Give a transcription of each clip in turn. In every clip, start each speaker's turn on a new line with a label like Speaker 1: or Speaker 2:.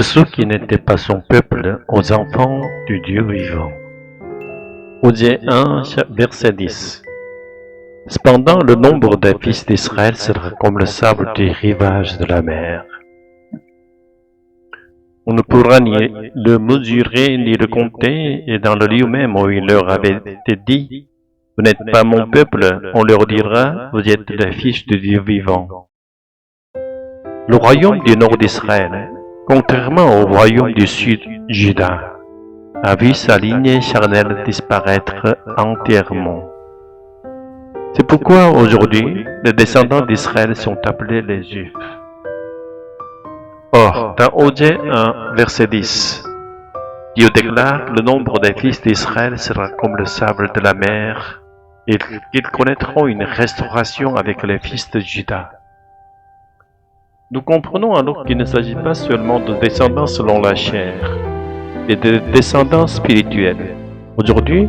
Speaker 1: de ceux qui n'étaient pas son peuple aux enfants du Dieu vivant. Osée 1, verset 10. Cependant, le nombre des fils d'Israël sera comme le sable du rivage de la mer. On ne pourra ni le mesurer ni le compter, et dans le lieu même où il leur avait été dit, « Vous n'êtes pas mon peuple », on leur dira, « Vous êtes les fils du Dieu vivant ». Le royaume du nord d'Israël, contrairement au royaume du sud, Juda, a vu sa lignée charnelle disparaître entièrement. C'est pourquoi aujourd'hui, les descendants d'Israël sont appelés les Juifs. Or, dans Osée 1, verset 10, Dieu déclare que le nombre des fils d'Israël sera comme le sable de la mer et qu'ils connaîtront une restauration avec les fils de Juda. Nous comprenons alors qu'il ne s'agit pas seulement de descendants selon la chair, mais de descendants spirituels. Aujourd'hui,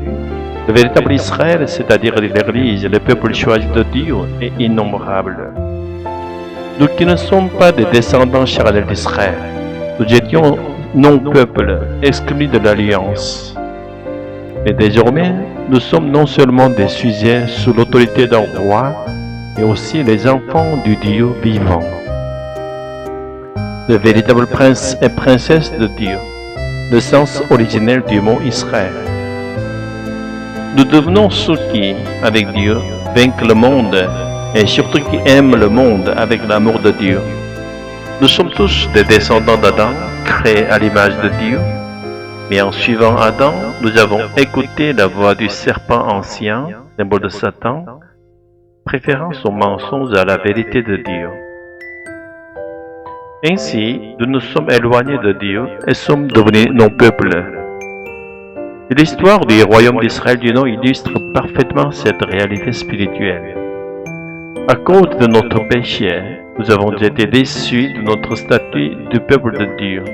Speaker 1: le véritable Israël, c'est-à-dire l'Église, le peuple choisi de Dieu, est innombrable. Nous qui ne sommes pas des descendants charnels d'Israël, nous étions non-peuple, exclus de l'Alliance. Mais désormais, nous sommes non seulement des sujets sous l'autorité d'un roi, mais aussi les enfants du Dieu vivant. Le véritable prince et princesse de Dieu, le sens originel du mot Israël. Nous devenons ceux qui, avec Dieu, vainquent le monde et surtout qui aiment le monde avec l'amour de Dieu. Nous sommes tous des descendants d'Adam, créés à l'image de Dieu, mais en suivant Adam, nous avons écouté la voix du serpent ancien, symbole de Satan, préférence au mensonge à la vérité de Dieu. Ainsi, nous nous sommes éloignés de Dieu et sommes devenus non-peuple. L'histoire du royaume d'Israël du Nord illustre parfaitement cette réalité spirituelle. À cause de notre péché, nous avons été déçus de notre statut de peuple de Dieu.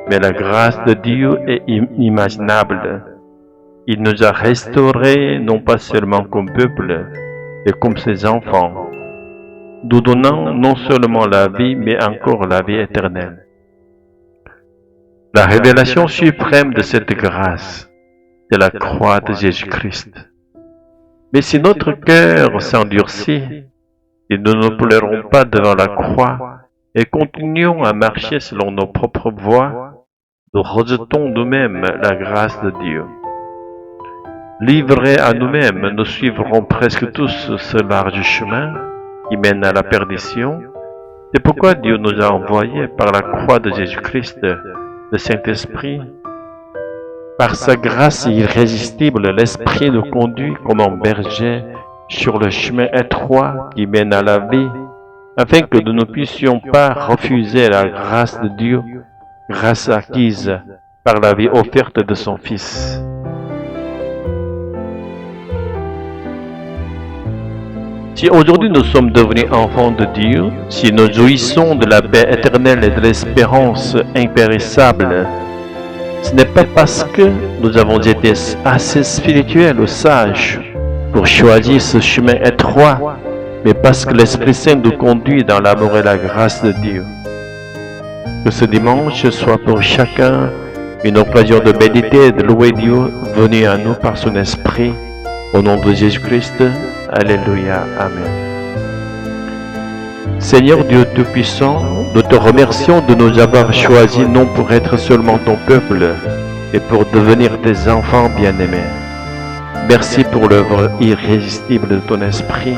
Speaker 1: Mais la grâce de Dieu est inimaginable. Il nous a restaurés non pas seulement comme peuple, mais comme ses enfants, nous donnant non seulement la vie, mais encore la vie éternelle. La révélation suprême de cette grâce, c'est la croix de Jésus-Christ. Mais si notre cœur s'endurcit, et nous ne pleurons pas devant la croix et continuons à marcher selon nos propres voies, nous rejetons nous-mêmes la grâce de Dieu. Livrés à nous-mêmes, nous suivrons presque tous ce large chemin qui mène à la perdition. C'est pourquoi Dieu nous a envoyés par la croix de Jésus-Christ, le Saint-Esprit. Par sa grâce irrésistible, l'Esprit nous conduit comme un berger sur le chemin étroit qui mène à la vie, afin que nous ne puissions pas refuser la grâce de Dieu, grâce acquise par la vie offerte de son Fils. Si aujourd'hui nous sommes devenus enfants de Dieu, si nous jouissons de la paix éternelle et de l'espérance impérissable, ce n'est pas parce que nous avons été assez spirituels ou sages pour choisir ce chemin étroit, mais parce que l'Esprit Saint nous conduit dans l'amour et la grâce de Dieu. Que ce dimanche soit pour chacun une occasion de méditer et de louer Dieu venu à nous par son Esprit. Au nom de Jésus-Christ, Alléluia, Amen. Seigneur Dieu Tout-Puissant, nous te remercions de nous avoir choisis non pour être seulement ton peuple, mais pour devenir des enfants bien-aimés. Merci pour l'œuvre irrésistible de ton esprit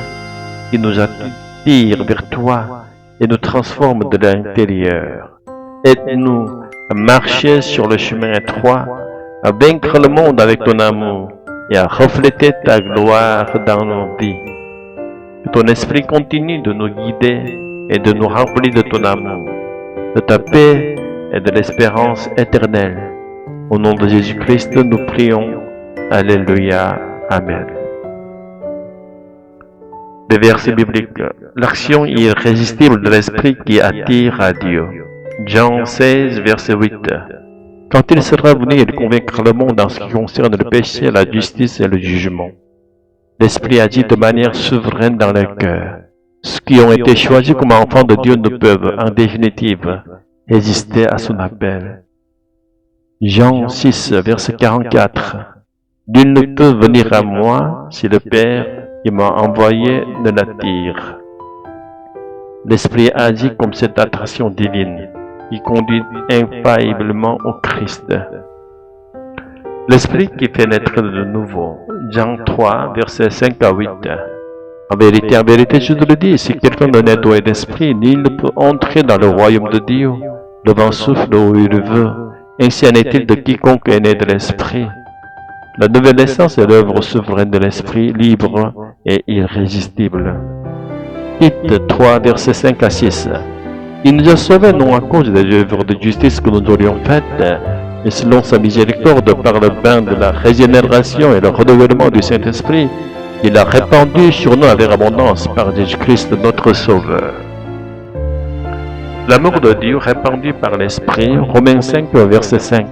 Speaker 1: qui nous attire vers toi et nous transforme de l'intérieur. Aide-nous à marcher sur le chemin étroit, à vaincre le monde avec ton amour et à refléter ta gloire dans nos vies. Que ton esprit continue de nous guider et de nous remplir de ton amour, de ta paix et de l'espérance éternelle. Au nom de Jésus-Christ, nous prions. Alléluia. Amen. Les versets bibliques. L'action irrésistible de l'esprit qui attire à Dieu. Jean 16, verset 8. Quand il sera venu, il convaincra le monde en ce qui concerne le péché, la justice et le jugement. L'Esprit agit de manière souveraine dans les cœurs. Ceux qui ont été choisis comme enfants de Dieu ne peuvent, en définitive, résister à son appel. Jean 6, verset 44. Nul ne peut venir à moi si le Père qui m'a envoyé ne l'attire. L'Esprit agit comme cette attraction divine qui conduit infailliblement au Christ. L'Esprit qui fait naître de nouveau. Jean 3, versets 5 à 8. En vérité, je te le dis, si quelqu'un ne naît doué d'esprit, nul ne peut entrer dans le royaume de Dieu. Le vent souffle où il veut. Ainsi en est-il de quiconque est né de l'esprit. La nouvelle naissance est l'œuvre souveraine de l'esprit, libre et irrésistible. Tite 3, versets 5 à 6. Il nous a sauvés non à cause des œuvres de justice que nous aurions faites, mais selon sa miséricorde par le bain de la régénération et le renouvellement du Saint-Esprit, il a répandu sur nous avec abondance par Jésus-Christ notre Sauveur. L'amour de Dieu répandu par l'Esprit, Romains 5, verset 5.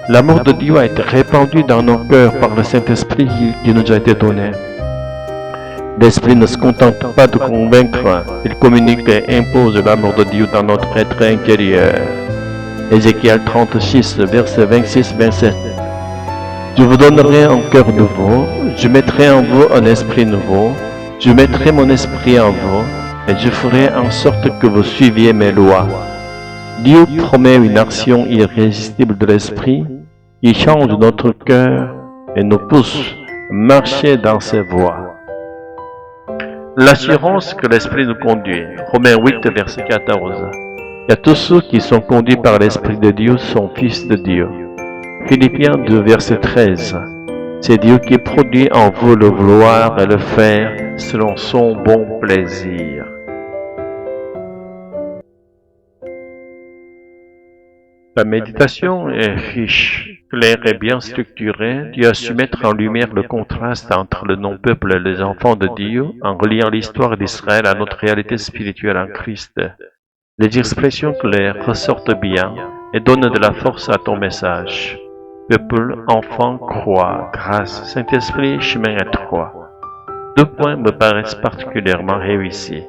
Speaker 1: L'amour de Dieu a été répandu dans nos cœurs par le Saint-Esprit qui nous a été donné. L'Esprit ne se contente pas de convaincre, il communique et impose l'amour de Dieu dans notre être intérieur. Ézéchiel 36, verset 26-27. Je vous donnerai un cœur nouveau, je mettrai en vous un esprit nouveau, je mettrai mon esprit en vous, et je ferai en sorte que vous suiviez mes lois. Dieu promet une action irrésistible de l'esprit qui change notre cœur et nous pousse à marcher dans ses voies. L'assurance que l'esprit nous conduit. Romains 8, verset 14. Et tous ceux qui sont conduits par l'Esprit de Dieu sont fils de Dieu. Philippiens 2, verset 13. C'est Dieu qui produit en vous le vouloir et le faire selon son bon plaisir. La méditation est riche, claire et bien structurée. Dieu a su mettre en lumière le contraste entre le non-peuple et les enfants de Dieu en reliant l'histoire d'Israël à notre réalité spirituelle en Christ. Les expressions claires ressortent bien et donnent de la force à ton message. Peuple, enfant, croix, grâce, Saint-Esprit, chemin étroit. 2 points me paraissent particulièrement réussis.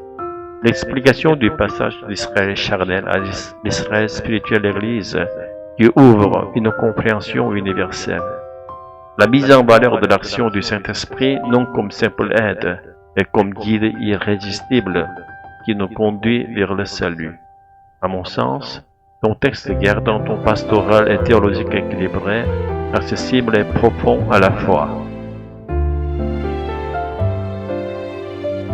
Speaker 1: L'explication du passage d'Israël charnel à l'Israël spirituel Église qui ouvre une compréhension universelle. La mise en valeur de l'action du Saint-Esprit non comme simple aide, mais comme guide irrésistible qui nous conduit vers le salut. À mon sens, ton texte garde ton pastoral et théologique équilibré, accessible et profond à la fois.